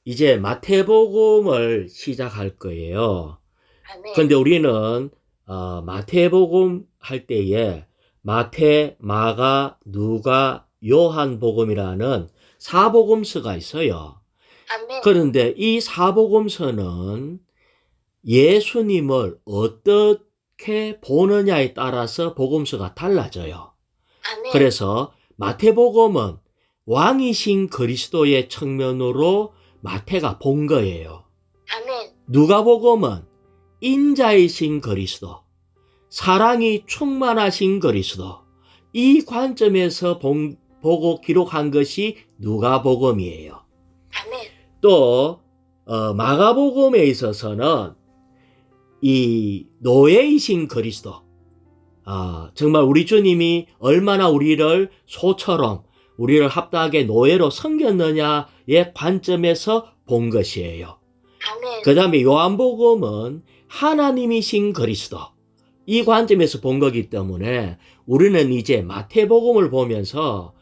이제 마태복음을 시작할 거예요. 아멘. 근데 우리는 마태복음 할 때에 마태, 마가, 누가, 요한복음이라는 사복음서가 있어요. 아멘. 그런데 이 사복음서는 예수님을 어떻게 보느냐에 따라서 복음서가 달라져요. 아멘. 그래서 마태복음은 왕이신 그리스도의 측면으로 마태가 본 거예요. 아멘. 누가복음은 인자이신 그리스도, 사랑이 충만하신 그리스도, 이 관점에서 보고 기록한 것이 누가복음이에요. 아멘. 또 마가복음에 있어서는 이 노예이신 그리스도, 정말 우리 주님이 얼마나 우리를 소처럼 우리를 합당하게 노예로 섬겼느냐의 관점에서 본 것이에요. 아멘. 그 다음에 요한복음은 하나님이신 그리스도, 이 관점에서 본 거기 때문에 우리는 이제 마태복음을 보면서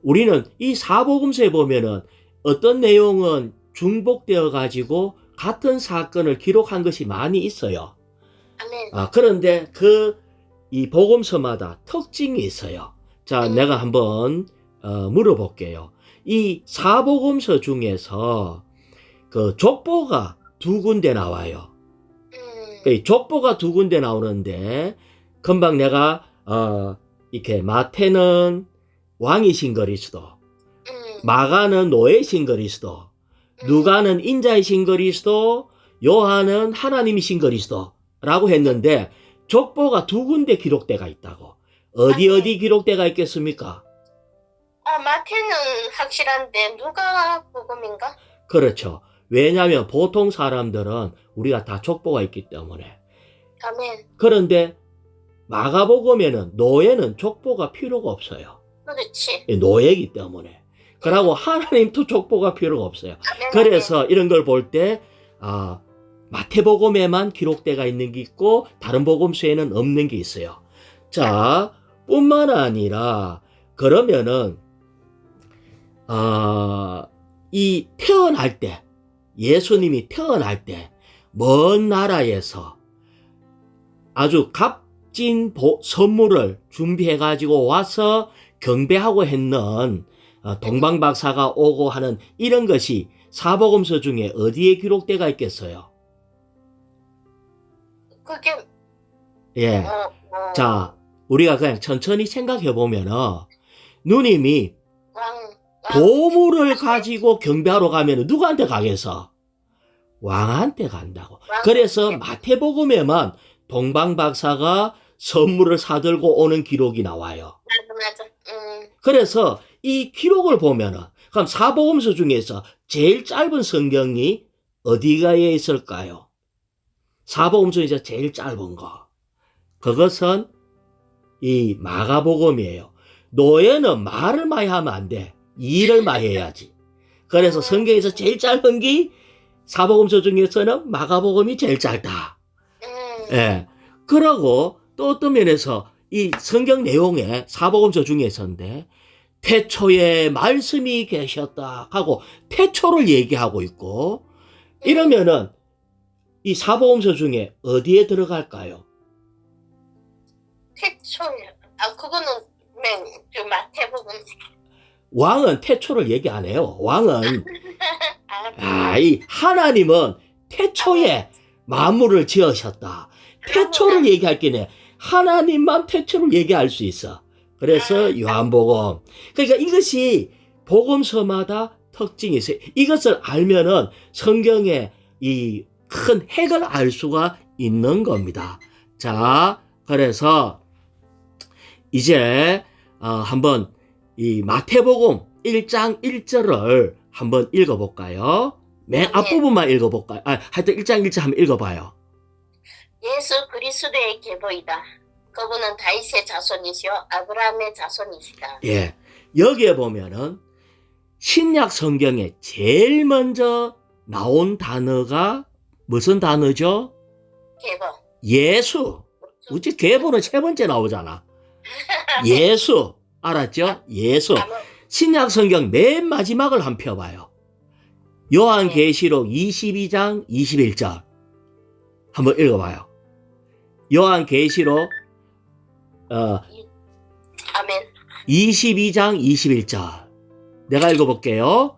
우리는 이 사복음서에 보면은 어떤 내용은 중복되어 가지고 같은 사건을 기록한 것이 많이 있어요. 아멘. 그런데 이 복음서마다 특징이 있어요. 자, 내가 한번 물어볼게요. 이 사복음서 중에서 그 족보가 두 군데 나와요. 족보가 두 군데 나오는데 금방 내가 이렇게 마태는 왕이신 그리스도, 마가는 노예신 그리스도, 누가는 인자이신 그리스도, 요한은 하나님이신 그리스도라고 했는데 족보가 두 군데 기록대가 있다고. 어디 기록대가 있겠습니까? 마태는 확실한데 누가 복음인가? 그렇죠. 왜냐하면 보통 사람들은 우리가 다 족보가 있기 때문에. 아멘. 그런데 마가복음에는 노예는 족보가 필요가 없어요. 그렇지. 노예이기 때문에. 그러고 하나님도 족보가 필요가 없어요. 아멘. 그래서 이런 걸 볼 때 마태복음에만 기록대가 있는 게 있고 다른 복음서에는 없는 게 있어요. 자, 뿐만 아니라 그러면은 이 태어날 때, 예수님이 태어날 때 먼 나라에서 아주 값진 선물을 준비해 가지고 와서 경배하고 했는 동방박사가 오고 하는 이런 것이 사복음서 중에 어디에 기록되어 있겠어요? 그게 예. 자, 우리가 그냥 천천히 생각해 보면은 누님이 보물을 가지고 경배하러 가면 누구한테 가겠어? 왕한테 간다고. 그래서 마태복음에만 동방박사가 선물을 사들고 오는 기록이 나와요. 맞아. 그래서 이 기록을 보면은 그럼 사복음서 중에서 제일 짧은 성경이 어디가에 있을까요? 사복음서에서 제일 짧은 거. 그것은 이 마가복음이에요. 노예는 말을 많이 하면 안 돼. 일을 많이 해야지. 그래서 성경에서 제일 짧은 게 사복음서 중에서는 마가복음이 제일 짧다. 예. 그러고 또 어떤 면에서 이 성경 내용에 사복음서 중에서인데 태초에 말씀이 계셨다 하고 태초를 얘기하고 있고 이러면은 이 사복음서 중에 어디에 들어갈까요? 태초에. 그거는 그 마태복음. 왕은 태초를 얘기 안 해요. 왕은 이 하나님은 태초에 만물을 지으셨다. 태초를 얘기할 게네. 하나님만 태초를 얘기할 수 있어. 그래서 요한복음. 그러니까 이것이 복음서마다 특징이 있어요. 이것을 알면은 성경의 이 큰 핵을 알 수가 있는 겁니다. 자, 그래서 이제 한번 이 마태복음 1장 1절을 한번 읽어볼까요? 맨 앞부분만 읽어볼까요? 하여튼 1장 1절 한번 읽어봐요. 예수 그리스도의 계보이다. 그분은 다윗의 자손이시요 아브라함의 자손이시다. 예, 여기에 보면은 신약 성경에 제일 먼저 나온 단어가 무슨 단어죠? 계보. 예수. 우리 계보는 세 번째 나오잖아. 예수. 알았죠? 예수. 신약 성경 맨 마지막을 한번 펴봐요. 요한계시록 22장 21절 한번 읽어봐요. 요한계시록 아멘. 22장 21절 내가 읽어볼게요.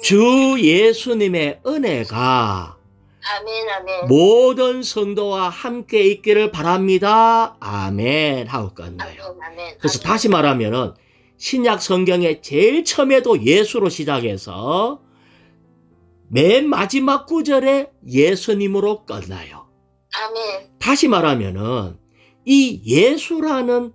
주 예수님의 은혜가 아멘. 아멘. 모든 성도와 함께 있기를 바랍니다. 아멘 하고 끝나요. 아멘. 아멘. 그래서 아멘. 다시 말하면은 신약 성경의 제일 처음에도 예수로 시작해서 맨 마지막 구절에 예수님으로 끝나요. 아멘. 다시 말하면은 이 예수라는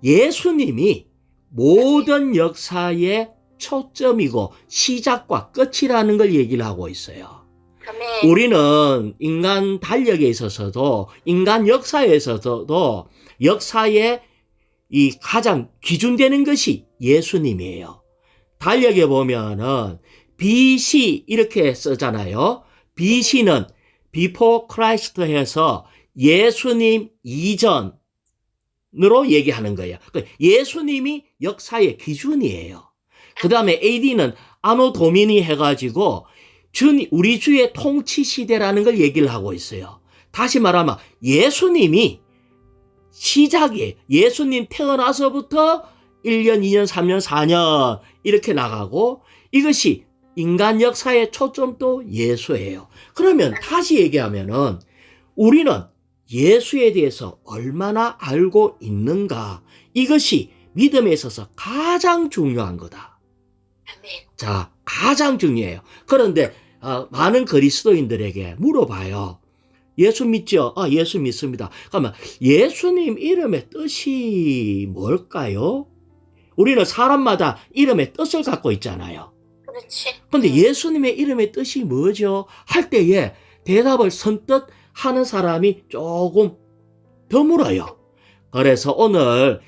예수님이 모든 역사의 초점이고 시작과 끝이라는 걸 얘기를 하고 있어요. 아멘. 우리는 인간 달력에 있어서도 인간 역사에 있어서도 역사의 이 가장 기준되는 것이 예수님이에요. 달력에 보면은 BC 이렇게 쓰잖아요. BC는 Before Christ 해서 예수님 이전으로 얘기하는 거예요. 예수님이 역사의 기준이에요. 그 다음에 AD는 아노 도미니 해가지고 우리 주의 통치 시대라는 걸 얘기를 하고 있어요. 다시 말하면 예수님이 시작이에요. 예수님 태어나서부터 1년, 2년, 3년, 4년 이렇게 나가고 이것이 인간 역사의 초점도 예수예요. 그러면 다시 얘기하면은 우리는 예수에 대해서 얼마나 알고 있는가? 이것이 믿음에 있어서 가장 중요한 거다. 아멘. 자, 가장 중요해요. 그런데 많은 그리스도인들에게 물어봐요. 예수 믿죠? 예수 믿습니다. 그러면 예수님 이름의 뜻이 뭘까요? 우리는 사람마다 이름의 뜻을 갖고 있잖아요. 그렇지. 근데 예수님의 이름의 뜻이 뭐죠? 할 때에 대답을 선뜻 하는 사람이 조금 드물어요. 그래서 오늘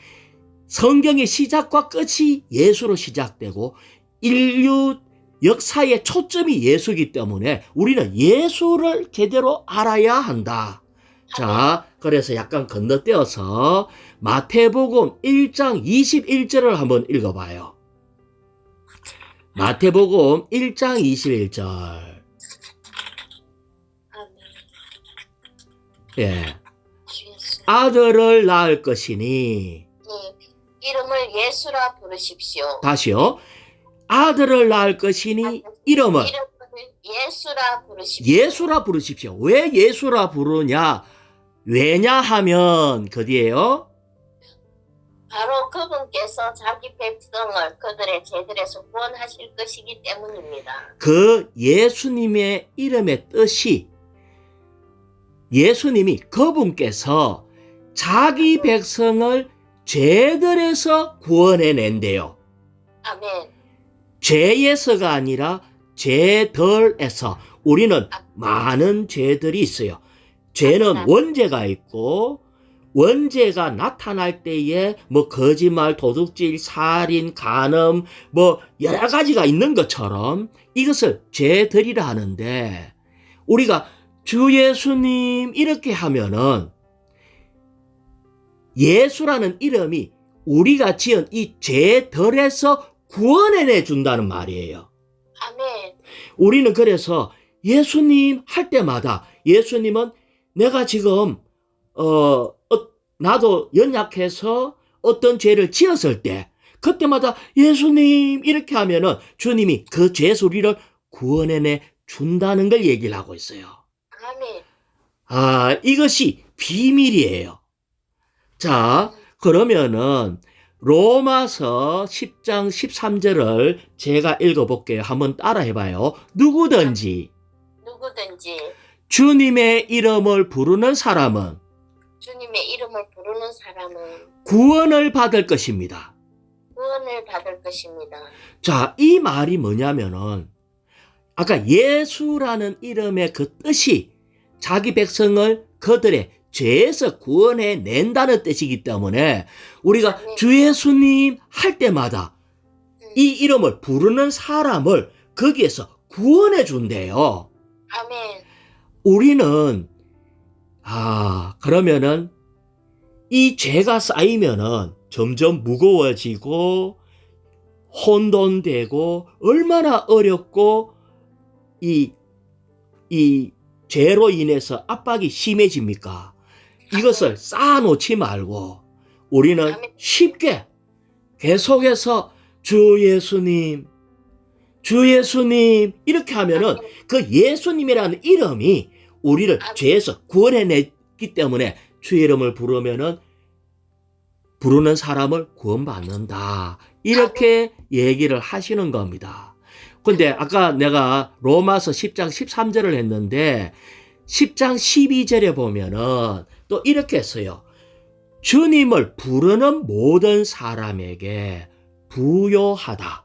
성경의 시작과 끝이 예수로 시작되고 인류 역사의 초점이 예수이기 때문에 우리는 예수를 제대로 알아야 한다. 자, 그래서 약간 건너뛰어서 마태복음 1장 21절을 한번 읽어봐요. 마태복음 1장 21절. 아멘. 예. 주 예수. 아들을 낳을 것이니. 이름을 예수라 부르십시오. 다시요. 아들을 낳을 것이니 이름을 예수라 부르십시오. 예수라 부르십시오. 왜 예수라 부르냐? 왜냐하면 그디에요. 바로 그분께서 자기 백성을 그들의 죄들에서 구원하실 것이기 때문입니다. 그 예수님의 이름의 뜻이 예수님이 그분께서 자기 백성을 죄들에서 구원해낸대요. 아멘. 죄에서가 아니라 죄들에서. 우리는 많은 죄들이 있어요. 죄는 원죄가 있고 원죄가 나타날 때에 뭐 거짓말, 도둑질, 살인, 간음 뭐 여러 가지가 있는 것처럼 이것을 죄들이라 하는데 우리가 주 예수님 이렇게 하면은 예수라는 이름이 우리가 지은 이 죄들에서 구원해내 준다는 말이에요. 아멘. 우리는 그래서 예수님 할 때마다 예수님은 내가 지금 나도 연약해서 어떤 죄를 지었을 때 그때마다 예수님 이렇게 하면은 주님이 그 죄 소리를 구원해내 준다는 걸 얘기를 하고 있어요. 아멘. 이것이 비밀이에요. 자, 그러면은 로마서 10장 13절을 제가 읽어볼게요. 한번 따라해봐요. 누구든지 주님의 이름을 부르는 사람은 주님의 이름을 부르는 사람은 구원을 받을 것입니다. 구원을 받을 것입니다. 자, 이 말이 뭐냐면은 아까 예수라는 이름의 그 뜻이 자기 백성을 그들의 죄에서 구원해 낸다는 뜻이기 때문에 우리가 주 예수님 할 때마다 이 이름을 부르는 사람을 거기에서 구원해 준대요. 아멘. 우리는 그러면은 이 죄가 쌓이면은 점점 무거워지고 혼돈되고 얼마나 어렵고 이, 이 죄로 인해서 압박이 심해집니까? 이것을 쌓아놓지 말고 우리는 쉽게 계속해서 주 예수님, 주 예수님 이렇게 하면은 그 예수님이라는 이름이 우리를 죄에서 구원해냈기 때문에 주 이름을 부르면은 부르는 사람을 구원받는다. 이렇게 얘기를 하시는 겁니다. 근데 아까 내가 로마서 10장 13절을 했는데 10장 12절에 보면은 또 이렇게 했어요. 주님을 부르는 모든 사람에게 부요하다.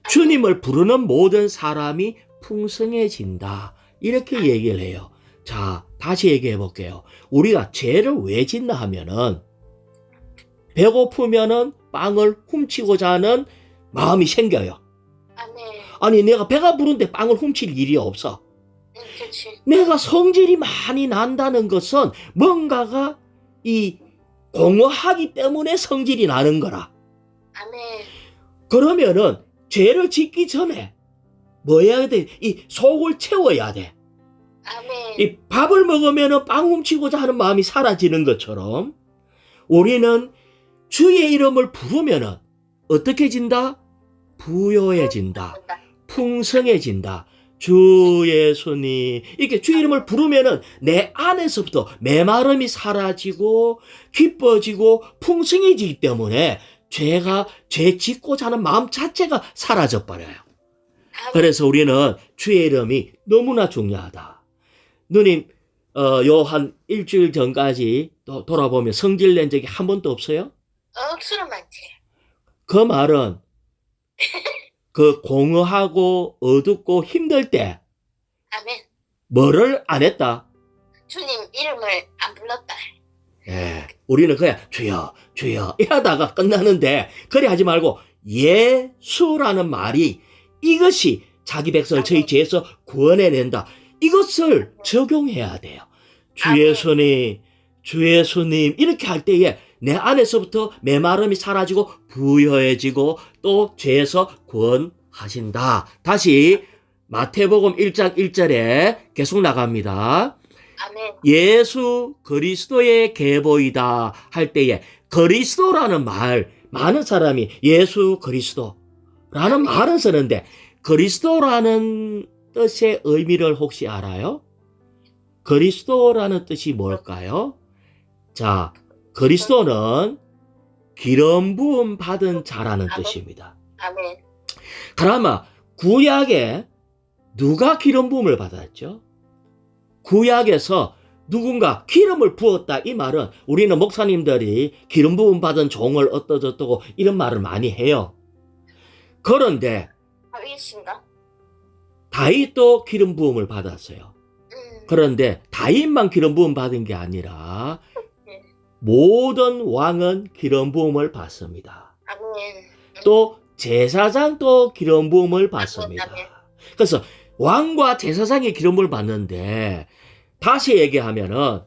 주님을 부르는 모든 사람이 풍성해진다. 이렇게 얘기를 해요. 자, 다시 얘기해 볼게요. 우리가 죄를 왜 짓나 하면은 배고프면은 빵을 훔치고자 하는 마음이 생겨요. 아멘. 아니, 내가 배가 부른데 빵을 훔칠 일이 없어. 그치. 내가 성질이 많이 난다는 것은 뭔가가 이 공허하기 때문에 성질이 나는 거라. 아멘. 그러면은 죄를 짓기 전에 뭐 해야 돼? 이 속을 채워야 돼. 아멘. 이 밥을 먹으면은 빵 훔치고자 하는 마음이 사라지는 것처럼 우리는 주의 이름을 부르면은 어떻게 진다? 부요해진다. 풍성해진다. 주 예수님. 이렇게 주 이름을 부르면은 내 안에서부터 메마름이 사라지고 기뻐지고 풍성해지기 때문에 죄 짓고자 하는 마음 자체가 사라져 버려요. 그래서 우리는 주의 이름이 너무나 중요하다. 누님, 요 한 일주일 전까지 또 돌아보면 성질 낸 적이 한 번도 없어요? 억수로 많지. 그 말은 그 공허하고 어둡고 힘들 때 아멘. 뭐를 안 했다? 주님 이름을 안 불렀다. 예, 우리는 그냥 주여 주여 이러다가 끝나는데 그래 하지 말고 예수라는 말이 이것이 자기 백성을 저희 죄에서 구원해낸다. 이것을 적용해야 돼요. 주 예수님, 주 예수님 이렇게 할 때에 내 안에서부터 메마름이 사라지고 부여해지고 또 죄에서 구원하신다. 다시 마태복음 1장 1절에 계속 나갑니다. 아멘. 예수 그리스도의 계보이다 할 때에 그리스도라는 말 많은 사람이 예수 그리스도라는 말은 쓰는데 그리스도라는 뜻의 의미를 혹시 알아요? 그리스도라는 뜻이 뭘까요? 자, 그리스도는 기름 부음 받은 자라는 뜻입니다. 아멘. 그러면 구약에 누가 기름 부음을 받았죠? 구약에서 누군가 기름을 부었다 이 말은 우리는 목사님들이 기름 부음 받은 종을 어떠저떠고 이런 말을 많이 해요. 그런데 다윗인가? 다윗도 기름 부음을 받았어요. 그런데 다윗만 기름 부음 받은 게 아니라 모든 왕은 기름 부음을 받습니다. 아멘. 또 제사장도 기름 부음을 받습니다. 아멘. 그래서 왕과 제사장이 기름 부음을 받는데 다시 얘기하면은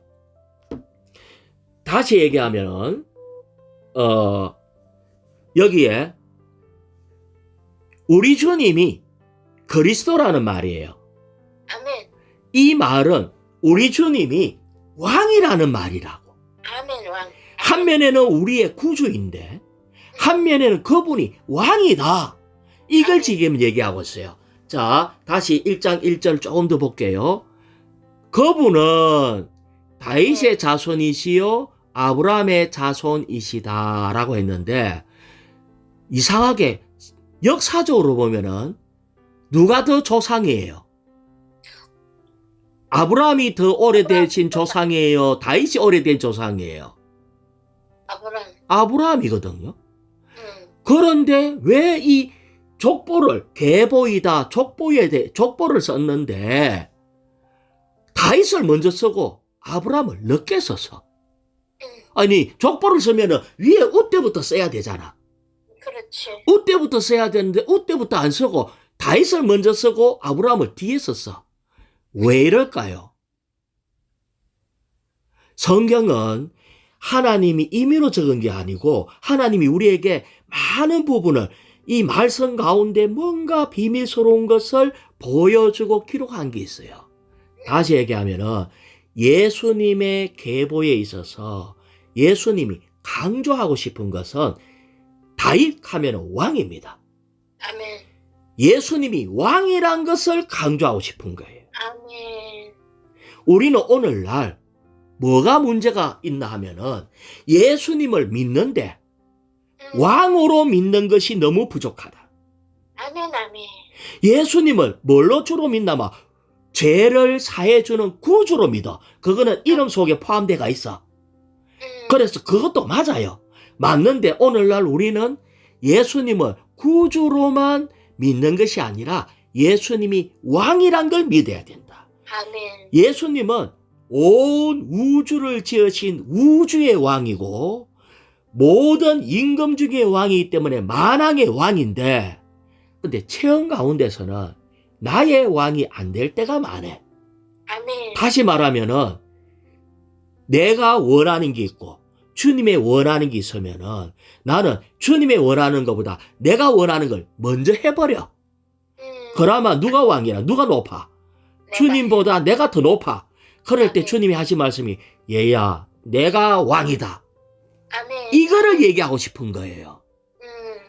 여기에 우리 주님이 그리스도라는 말이에요. 아멘. 이 말은 우리 주님이 왕이라는 말이라고. 아멘. 왕. 한 면에는 우리의 구주인데 한 면에는 그분이 왕이다. 이걸 지금 얘기하고 있어요. 자, 다시 1장 1절 조금 더 볼게요. 그분은 다윗의 자손이시요 아브라함의 자손이시다라고 했는데 이상하게 역사적으로 보면은 누가 더 조상이에요? 아브라함이 더 오래되신 조상이에요? 다윗이 오래된 조상이에요? 아브람. 아브라함이거든요. 그런데 왜 이 족보를 계보이다 족보를 썼는데 다윗을 먼저 쓰고 아브라함을 늦게 썼어. 아니 족보를 쓰면은 위에 우때부터 써야 되잖아. 그렇지. 우때부터 써야 되는데 우때부터 안 쓰고 다윗을 먼저 쓰고 아브라함을 뒤에 썼어. 왜 이럴까요? 성경은 하나님이 임의로 적은 게 아니고 하나님이 우리에게 많은 부분을 이 말씀 가운데 뭔가 비밀스러운 것을 보여주고 기록한 게 있어요. 다시 얘기하면은 예수님의 계보에 있어서 예수님이 강조하고 싶은 것은 다윗 하면 왕입니다. 아멘. 예수님이 왕이란 것을 강조하고 싶은 거예요. 아멘. 우리는 오늘날 뭐가 문제가 있나 하면은 예수님을 믿는데 왕으로 믿는 것이 너무 부족하다. 아멘. 아멘. 예수님을 뭘로 주로 믿나마? 죄를 사해주는 구주로 믿어. 그거는 이름 속에 포함되어 있어. 그래서 그것도 맞아요. 맞는데 오늘날 우리는 예수님을 구주로만 믿는 것이 아니라 예수님이 왕이란 걸 믿어야 된다. 아멘. 예수님은 온 우주를 지으신 우주의 왕이고 모든 임금 중의 왕이기 때문에 만왕의 왕인데, 근데 체험 가운데서는 나의 왕이 안 될 때가 많아. 아멘. 다시 말하면은 내가 원하는 게 있고 주님의 원하는 게 있으면은 나는 주님의 원하는 것보다 내가 원하는 걸 먼저 해버려. 그러면 누가 왕이야? 누가 높아? 주님보다 내가 더 높아. 그럴 때 주님이 하신 말씀이 얘야 내가 왕이다. 아멘. 이거를 얘기하고 싶은 거예요.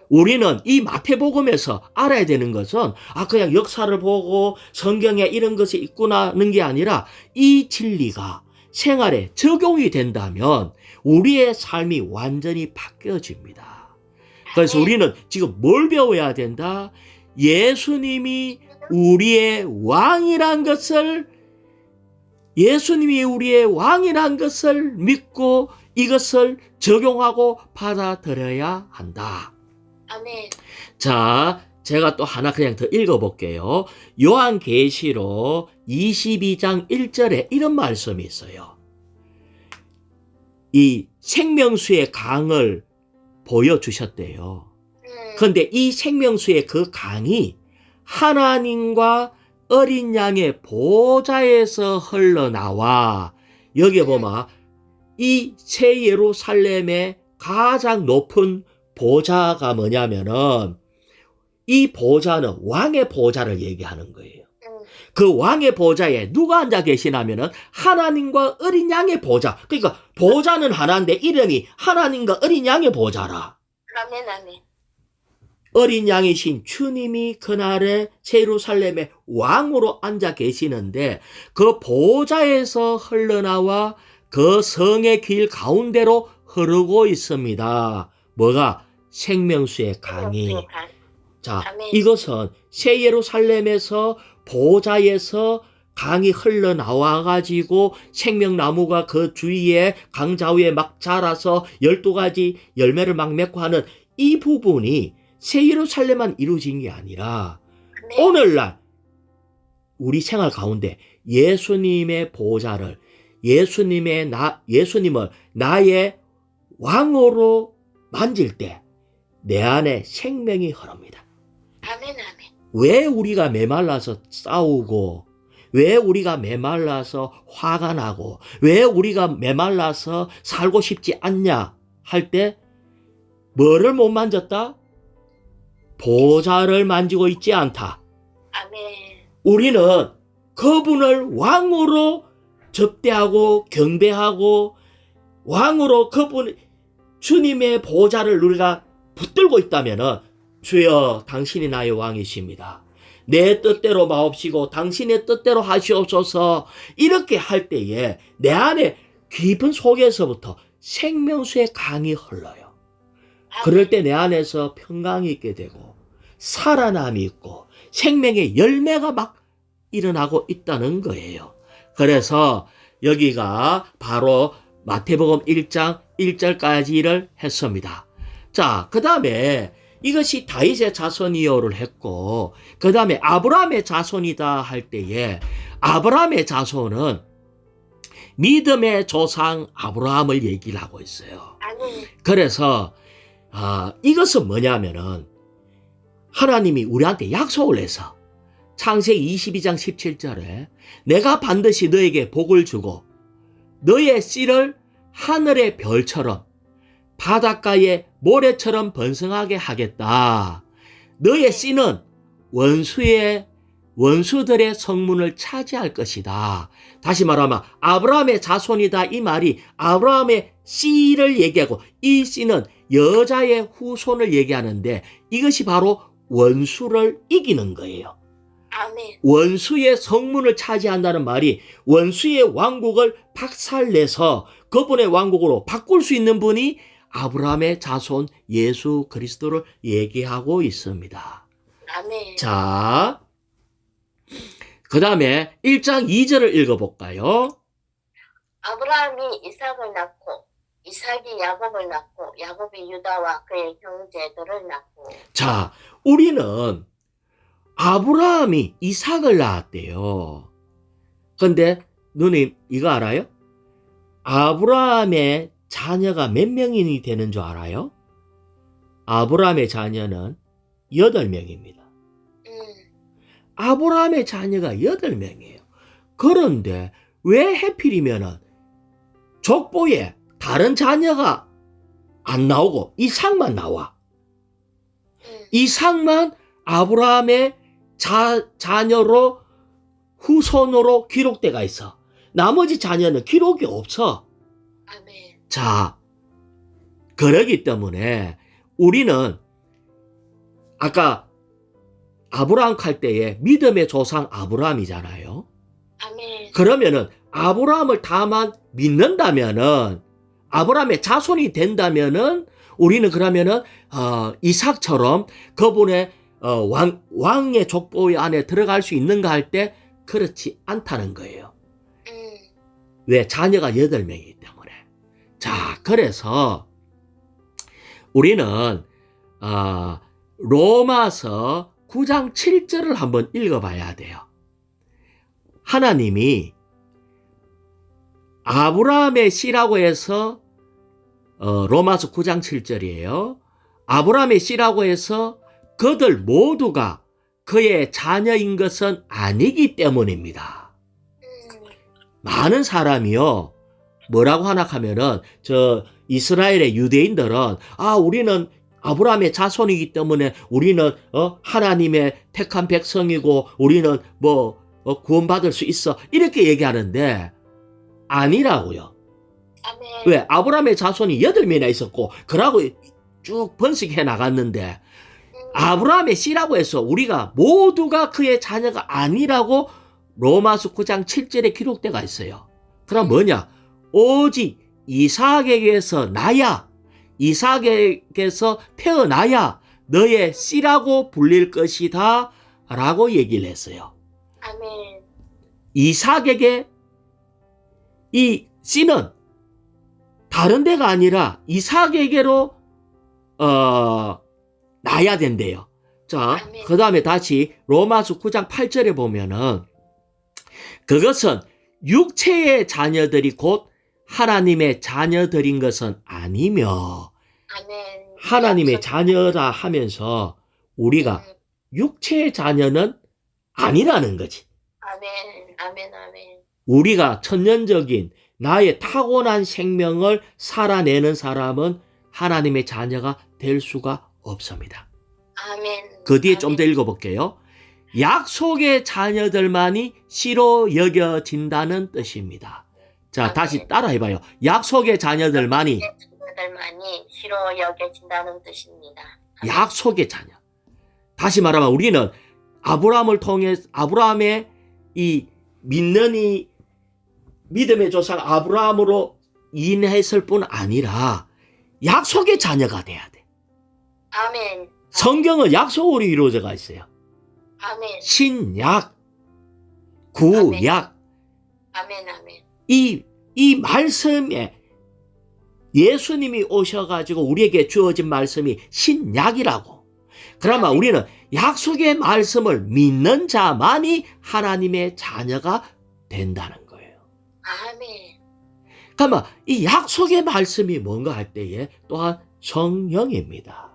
우리는 이 마태복음에서 알아야 되는 것은 그냥 역사를 보고 성경에 이런 것이 있구나는 게 아니라 이 진리가 생활에 적용이 된다면 우리의 삶이 완전히 바뀌어집니다. 그래서 우리는 지금 뭘 배워야 된다? 예수님이 우리의 왕이란 것을 믿고 이것을 적용하고 받아들여야 한다. 아멘. 자, 제가 또 하나 그냥 더 읽어볼게요. 요한계시록 22장 1절에 이런 말씀이 있어요. 이 생명수의 강을 보여주셨대요. 그런데 이 생명수의 그 강이 하나님과 어린 양의 보좌에서 흘러나와, 여기에 보면 이 새 예루살렘의 가장 높은 보좌가 뭐냐면은 이 보좌는 왕의 보좌를 얘기하는 거예요. 그 왕의 보좌에 누가 앉아 계시냐면은 하나님과 어린 양의 보좌. 그러니까 보좌는 하나인데 이름이 하나님과 어린 양의 보좌라. 아멘. 아멘. 어린 양이신 주님이 그날에 예루살렘의 왕으로 앉아 계시는데 그 보좌에서 흘러나와 그 성의 길 가운데로 흐르고 있습니다. 뭐가? 생명수의 강이. 자, 이것은 새 예루살렘에서 보좌에서 강이 흘러나와 가지고 생명나무가 그 주위에 강좌위에 막 자라서 12가지 열매를 막 맺고 하는 이 부분이 새 예루살렘만 이루어진 게 아니라 오늘날 우리 생활 가운데 예수님의 보좌를 예수님을 나의 왕으로 만질 때 내 안에 생명이 흐릅니다. 아멘. 아멘. 왜 우리가 메말라서 싸우고, 왜 우리가 메말라서 화가 나고, 왜 우리가 메말라서 살고 싶지 않냐 할 때 뭐를 못 만졌다? 보좌를 만지고 있지 않다. 아멘. 우리는 그분을 왕으로 접대하고 경배하고 왕으로 주님의 보좌를 우리가 붙들고 있다면은 주여 당신이 나의 왕이십니다. 내 뜻대로 마옵시고 당신의 뜻대로 하시옵소서. 이렇게 할 때에 내 안에 깊은 속에서부터 생명수의 강이 흘러요. 그럴 때 내 안에서 평강이 있게 되고 살아남이 있고 생명의 열매가 막 일어나고 있다는 거예요. 그래서 여기가 바로 마태복음 1장 1절까지를 했습니다. 자, 그 다음에 이것이 다윗의 자손이요를 했고, 그 다음에 아브라함의 자손이다 할 때에 아브라함의 자손은 믿음의 조상 아브라함을 얘기를 하고 있어요. 그래서 이것은 뭐냐면은 하나님이 우리한테 약속을 해서 창세기 22장 17절에 내가 반드시 너에게 복을 주고 너의 씨를 하늘의 별처럼 바닷가의 모래처럼 번성하게 하겠다. 너의 씨는 원수들의 성문을 차지할 것이다. 다시 말하면 아브라함의 자손이다. 이 말이 아브라함의 씨를 얘기하고 이 씨는 여자의 후손을 얘기하는데 이것이 바로 원수를 이기는 거예요. 아멘. 원수의 성문을 차지한다는 말이 원수의 왕국을 박살내서 그분의 왕국으로 바꿀 수 있는 분이 아브라함의 자손 예수 그리스도를 얘기하고 있습니다. 아멘. 자, 그 다음에 1장 2절을 읽어볼까요? 아브라함이 이삭을 낳고 이삭이 야곱을 낳고 야곱이 유다와 그의 형제들을 낳고. 자, 우리는 아브라함이 이삭을 낳았대요. 근데 누님 이거 알아요? 아브라함의 자녀가 몇 명이 되는 줄 알아요? 아브라함의 자녀는 8명입니다. 아브라함의 자녀가 8명이에요. 그런데 왜 해필이면은 족보에 다른 자녀가 안 나오고 이삭만 나와? 이삭만 아브라함의 자녀로 후손으로 기록되어 있어. 나머지 자녀는 기록이 없어. 아멘. 자, 그러기 때문에 우리는 아까 아브라함 할 때에 믿음의 조상 아브라함이잖아요. 아멘. 그러면은 아브라함을 다만 믿는다면은 아브라함의 자손이 된다면은 우리는 그러면은 이삭처럼 그분의 왕의 족보 안에 들어갈 수 있는가 할 때 그렇지 않다는 거예요. 왜? 자녀가 8명이기 때문에. 자, 그래서 우리는 로마서 9장 7절을 한번 읽어봐야 돼요. 하나님이 아브라함의 씨라고 해서 로마서 9장 7절이에요. 아브라함의 씨라고 해서 그들 모두가 그의 자녀인 것은 아니기 때문입니다. 많은 사람이요, 뭐라고 하나 하면은, 이스라엘의 유대인들은, 우리는 아브라함의 자손이기 때문에 우리는, 하나님의 택한 백성이고, 우리는 구원받을 수 있어. 이렇게 얘기하는데, 아니라고요. 아멘. 왜? 아브라함의 자손이 8명이나 있었고, 그러고 쭉 번식해 나갔는데, 아브라함의 씨라고 해서 우리가 모두가 그의 자녀가 아니라고 로마서 9장 7절에 기록되어 있어요. 그럼 뭐냐? 오직 이삭에게서 나야, 이삭에게서 태어나야 너의 씨라고 불릴 것이다 라고 얘기를 했어요. 아멘. 이삭에게 이 씨는 다른 데가 아니라 이삭에게로 나야 된대요. 자, 아멘. 그 다음에 다시 로마서 9장 8절에 보면은 그것은 육체의 자녀들이 곧 하나님의 자녀들인 것은 아니며, 아멘. 하나님의 자녀라 하면서 우리가 육체의 자녀는 아니라는 거지. 아멘. 아멘. 아멘. 우리가 천년적인 나의 타고난 생명을 살아내는 사람은 하나님의 자녀가 될 수가 없습니다. 아멘. 그 뒤에 좀 더 읽어볼게요. 약속의 자녀들만이 씨로 여겨진다는 뜻입니다. 자, 다시 따라해봐요. 약속의 자녀들만이. 자녀들만이 씨로 여겨진다는 뜻입니다. 약속의 자녀. 다시 말하면 우리는 아브라함을 통해 아브라함의 이 믿는 이 믿음의 조상 아브라함으로 인했을 뿐 아니라 약속의 자녀가 돼야 돼. 아멘. 성경은 약속으로 이루어져 있어요. 아멘. 신약, 구약. 아멘. 아멘. 이 말씀에 예수님이 오셔가지고 우리에게 주어진 말씀이 신약이라고. 그러면 아멘. 우리는 약속의 말씀을 믿는 자만이 하나님의 자녀가 된다는 거예요. 아멘. 그러면 이 약속의 말씀이 뭔가 할 때에 또한 성령입니다.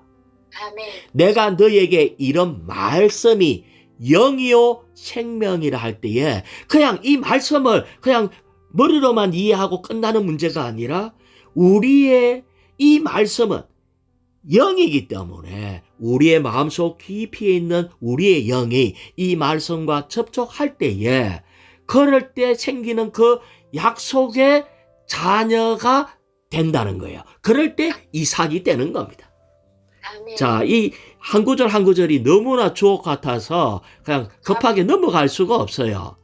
아멘. 내가 너에게 이런 말씀이 영이요 생명이라 할 때에 그냥 이 말씀을 그냥 머리로만 이해하고 끝나는 문제가 아니라 우리의 이 말씀은 영이기 때문에 우리의 마음속 깊이에 있는 우리의 영이 이 말씀과 접촉할 때에 그럴 때 생기는 그 약속의 자녀가 된다는 거예요. 그럴 때 이삭이 되는 겁니다. 아멘. 자, 이 한 구절 한 구절이 너무나 주옥 같아서 그냥 급하게 넘어갈 수가 없어요.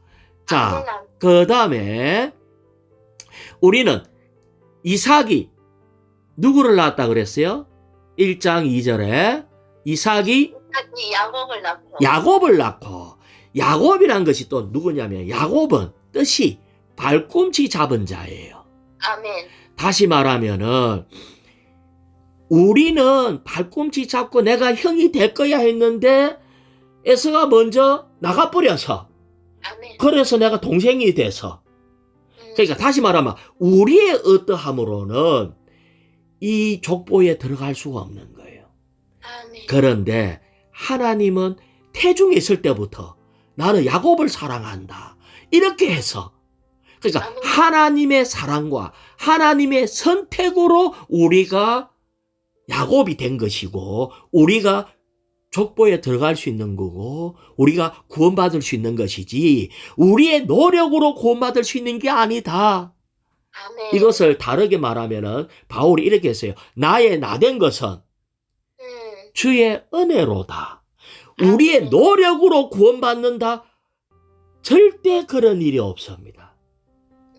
자, 아멘, 아멘. 그 다음에 우리는 이삭이 누구를 낳았다 그랬어요? 1장 2절에 이삭이 이삭이 야곱을 낳고. 야곱을 낳고, 야곱이란 것이 또 누구냐면 야곱은 뜻이 발꿈치 잡은 자예요. 아멘. 다시 말하면은 우리는 발꿈치 잡고 내가 형이 될 거야 했는데 에서가 먼저 나가버려서, 아멘. 그래서 내가 동생이 돼서, 그러니까 다시 말하면 우리의 어떠함으로는 이 족보에 들어갈 수가 없는 거예요. 아멘. 그런데 하나님은 태중에 있을 때부터 나는 야곱을 사랑한다, 이렇게 해서, 그러니까 아멘. 하나님의 사랑과 하나님의 선택으로 우리가 야곱이 된 것이고 우리가 족보에 들어갈 수 있는 거고 우리가 구원받을 수 있는 것이지 우리의 노력으로 구원받을 수 있는 게 아니다. 아멘. 이것을 다르게 말하면은 바울이 이렇게 했어요. 나의 나된 것은 주의 은혜로다. 우리의 아멘. 노력으로 구원받는다. 절대 그런 일이 없습니다.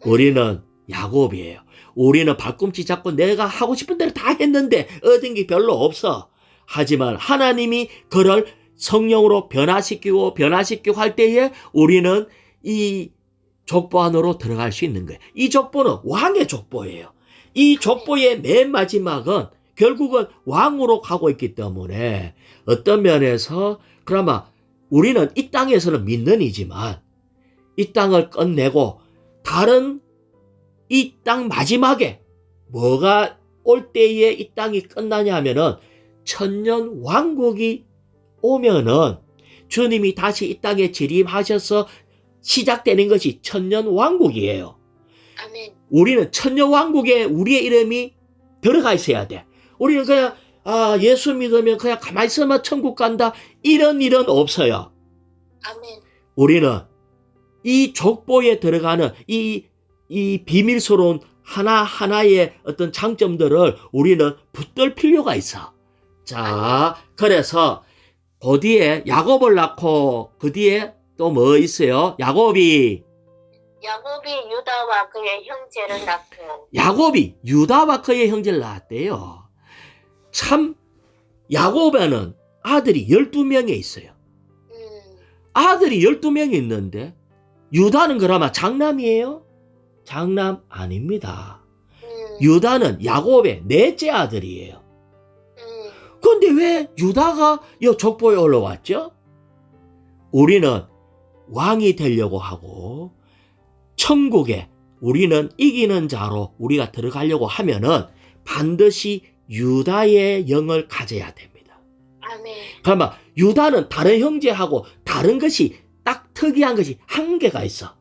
우리는 야곱이에요. 우리는 발꿈치 잡고 내가 하고 싶은 대로 다 했는데 얻은 게 별로 없어. 하지만 하나님이 그를 성령으로 변화시키고 할 때에 우리는 이 족보 안으로 들어갈 수 있는 거예요. 이 족보는 왕의 족보예요. 이 족보의 맨 마지막은 결국은 왕으로 가고 있기 때문에 어떤 면에서 그나마 우리는 이 땅에서는 민능이지만 이 땅을 끝내고 다른 이 땅 마지막에 뭐가 올 때에 이 땅이 끝나냐 하면은 천년 왕국이 오면은 주님이 다시 이 땅에 재림하셔서 시작되는 것이 천년 왕국이에요. 아멘. 우리는 천년 왕국에 우리의 이름이 들어가 있어야 돼. 우리는 그냥 예수 믿으면 그냥 가만히 있으면 천국 간다, 이런 일은 없어요. 아멘. 우리는 이 족보에 들어가는 이 비밀스러운 하나하나의 어떤 장점들을 우리는 붙들 필요가 있어. 자, 그래서 그 뒤에 야곱을 낳고 그 뒤에 또 뭐 있어요? 야곱이 유다와 그의 형제를 낳고. 야곱이 유다와 그의 형제를 낳았대요. 참, 야곱에는 아들이 12명이 있어요. 아들이 12명이 있는데 유다는 그러면 장남이에요? 장남 아닙니다. 유다는 야곱의 넷째 아들이에요. 그런데 왜 유다가 이 족보에 올라왔죠? 우리는 왕이 되려고 하고 천국에 우리는 이기는 자로 우리가 들어가려고 하면은 반드시 유다의 영을 가져야 됩니다. 아멘. 그러면 유다는 다른 형제하고 다른 것이 딱 특이한 것이 한 개가 있어.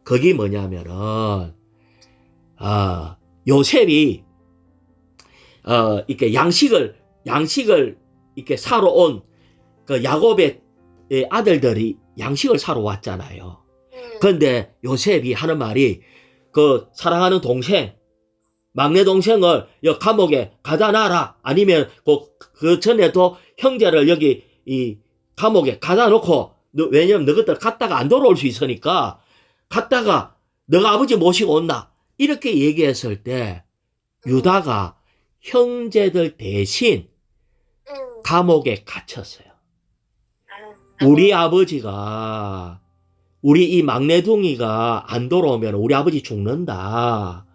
그게 뭐냐면은 요셉이 이렇게 양식을 이렇게 사러 온 그 야곱의 아들들이 양식을 사러 왔잖아요. 그런데 요셉이 하는 말이 그 사랑하는 동생, 막내 동생을 여 감옥에 가다 놔라. 아니면 그 전에도 형제를 여기 이 감옥에 가다 놓고, 왜냐면 너희들 갔다가 안 돌아올 수 있으니까 갔다가 너가 아버지 모시고 온나. 이렇게 얘기했을 때 유다가 형제들 대신 감옥에 갇혔어요. 우리 아버지가, 우리 이 막내둥이가 안 돌아오면 우리 아버지 죽는다.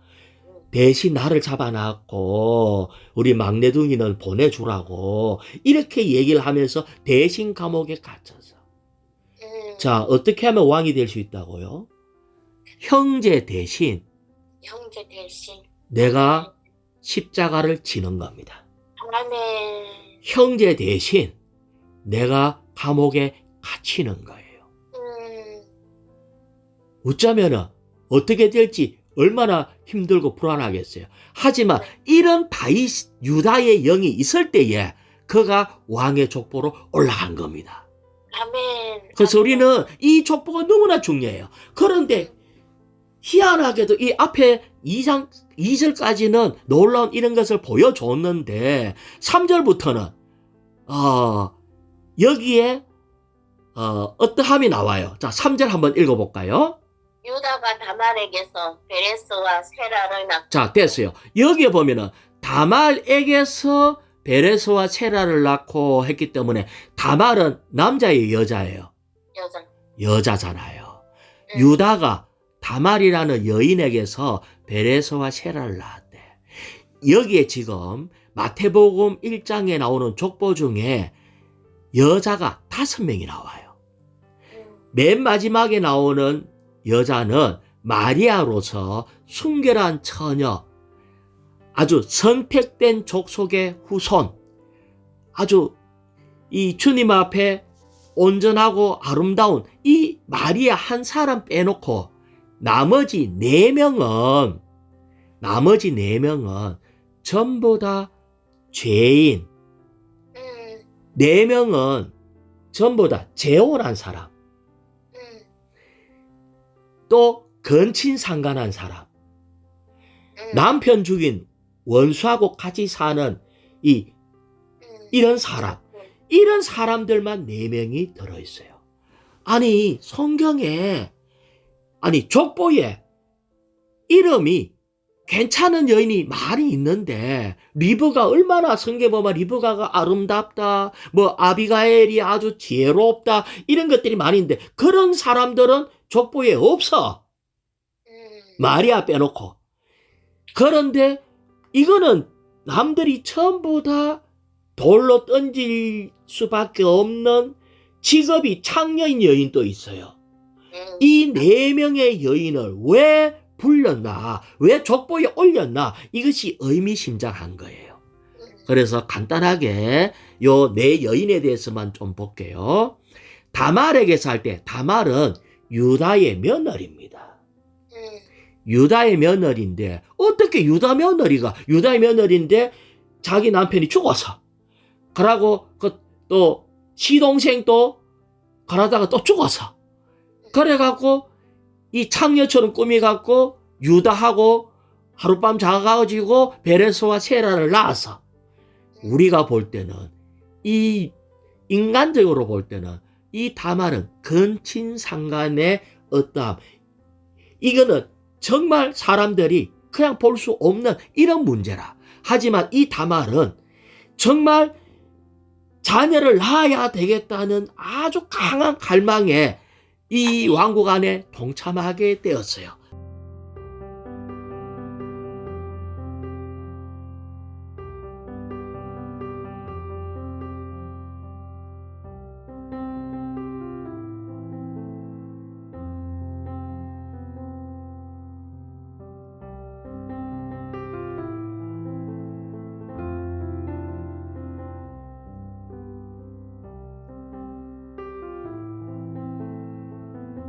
대신 나를 잡아놨고 우리 막내둥이는 보내주라고 이렇게 얘기를 하면서 대신 감옥에 갇혔어. 자, 어떻게 하면 왕이 될 수 있다고요? 형제 대신 내가 십자가를 지는 겁니다. 아멘. 형제 대신 내가 감옥에 갇히는 거예요. 어쩌면은 어떻게 될지 얼마나 힘들고 불안하겠어요. 하지만 이런 유다의 영이 있을 때에 그가 왕의 족보로 올라간 겁니다. 아멘. 그래서 아멘. 우리는 이 족보가 너무나 중요해요. 그런데 희한하게도 이 앞에 2절까지는 놀라운 이런 것을 보여줬는데 3절부터는 여기에 어떠함이 나와요. 자, 3절 한번 읽어볼까요? 유다가 다말에게서 베레스와 세라를 낳고 자, 됐어요. 여기에 보면은 다말에게서 베레스와 세라를 낳고 했기 때문에 다말은 남자예요, 여자예요? 여자. 여자잖아요. 응. 유다가 다말이라는 여인에게서 베레스와 세라를 낳았대. 여기에 지금 마태복음 1장에 나오는 족보 중에 여자가 5명이 나와요. 맨 마지막에 나오는 여자는 마리아로서 순결한 처녀, 아주 선택된 족속의 후손, 아주 이 주님 앞에 온전하고 아름다운 이 마리아 한 사람 빼놓고 나머지 4명은 전부 다 죄인, 4명은 전부 다 재혼한 사람, 또 근친상간한 사람, 남편 죽인 원수하고 같이 사는 이런 사람, 이런 사람들만 4명이 들어있어요. 아니, 성경에, 족보에 이름이 괜찮은 여인이 많이 있는데, 리브가 얼마나 성경 보면 리브가가 아름답다, 뭐 아비가엘이 아주 지혜롭다, 이런 것들이 많이 있는데, 그런 사람들은 족보에 없어. 마리아 빼놓고. 그런데 이거는 남들이 전부 다 돌로 던질 수밖에 없는 직업이 창녀인 여인도 있어요. 이 4명의 여인을 왜 불렀나, 왜 족보에 올렸나, 이것이 의미심장한 거예요. 그래서 간단하게 요 4 여인에 대해서만 좀 볼게요. 다말에게서 할 때 다말은 유다의 며느리입니다. 유다의 며느리인데 어떻게 유다의 며느리인데 자기 남편이 죽어서, 그러고 또 시동생도 그러다가 또 죽어서, 그래갖고 이 창녀처럼 꾸미갖고 유다하고 하룻밤 자가지고 베레스와 세라를 낳아서, 우리가 볼 때는 이 인간적으로 볼 때는 이 다말은 근친상간의 어떠함, 이거는 정말 사람들이 그냥 볼 수 없는 이런 문제라. 하지만 이 다말은 정말 자녀를 낳아야 되겠다는 아주 강한 갈망에 이 왕국 안에 동참하게 되었어요.